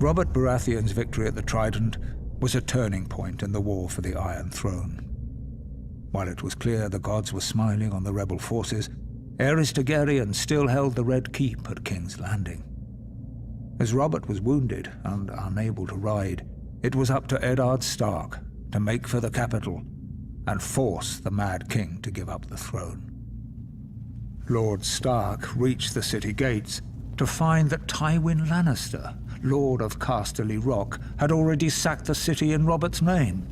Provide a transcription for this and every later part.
Robert Baratheon's victory at the Trident was a turning point in the war for the Iron Throne. While it was clear the gods were smiling on the rebel forces, Aerys Targaryen still held the Red Keep at King's Landing. As Robert was wounded and unable to ride, it was up to Eddard Stark to make for the capital and force the Mad King to give up the throne. Lord Stark reached the city gates to find that Tywin Lannister, Lord of Casterly Rock, had already sacked the city in Robert's name.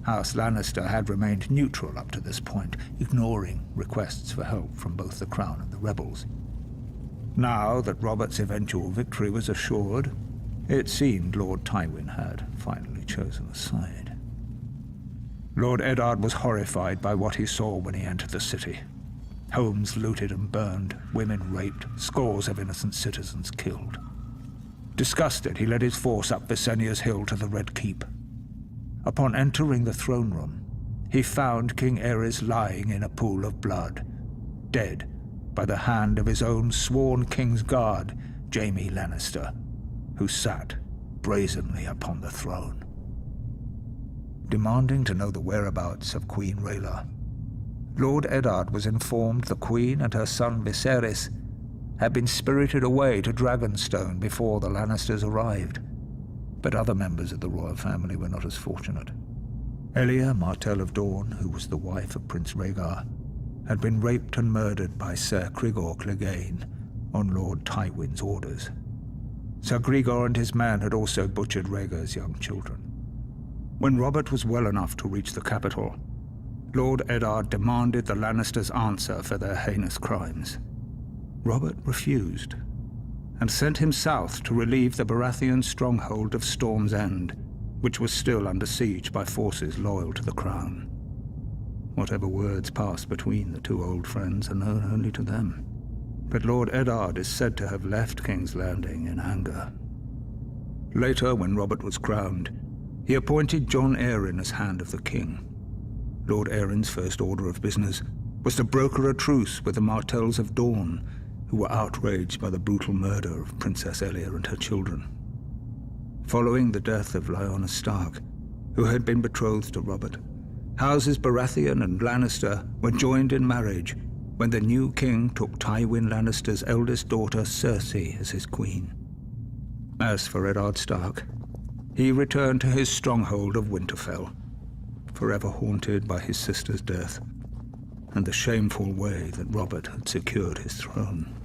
House Lannister had remained neutral up to this point, ignoring requests for help from both the Crown and the rebels. Now that Robert's eventual victory was assured, it seemed Lord Tywin had finally chosen a side. Lord Eddard was horrified by what he saw when he entered the city. Homes looted and burned, women raped, scores of innocent citizens killed. Disgusted, he led his force up Visenya's hill to the Red Keep. Upon entering the throne room, he found King Aerys lying in a pool of blood, dead by the hand of his own sworn King's Guard, Jaime Lannister, who sat brazenly upon the throne. Demanding to know the whereabouts of Queen Rhaela, Lord Eddard was informed the Queen and her son Viserys had been spirited away to Dragonstone before the Lannisters arrived. But other members of the royal family were not as fortunate. Elia, Martell of Dorne, who was the wife of Prince Rhaegar, had been raped and murdered by Ser Cregor Clegane on Lord Tywin's orders. Ser Gregor and his men had also butchered Rhaegar's young children. When Robert was well enough to reach the capital, Lord Eddard demanded the Lannisters answer for their heinous crimes. Robert refused, and sent him south to relieve the Baratheon stronghold of Storm's End, which was still under siege by forces loyal to the Crown. Whatever words passed between the two old friends are known only to them, but Lord Eddard is said to have left King's Landing in anger. Later, when Robert was crowned, he appointed Jon Arryn as Hand of the King. Lord Arryn's first order of business was to broker a truce with the Martells of Dorne, who were outraged by the brutal murder of Princess Elia and her children. Following the death of Lyanna Stark, who had been betrothed to Robert, Houses Baratheon and Lannister were joined in marriage when the new king took Tywin Lannister's eldest daughter Cersei as his queen. As for Eddard Stark, he returned to his stronghold of Winterfell, forever haunted by his sister's death and the shameful way that Robert had secured his throne.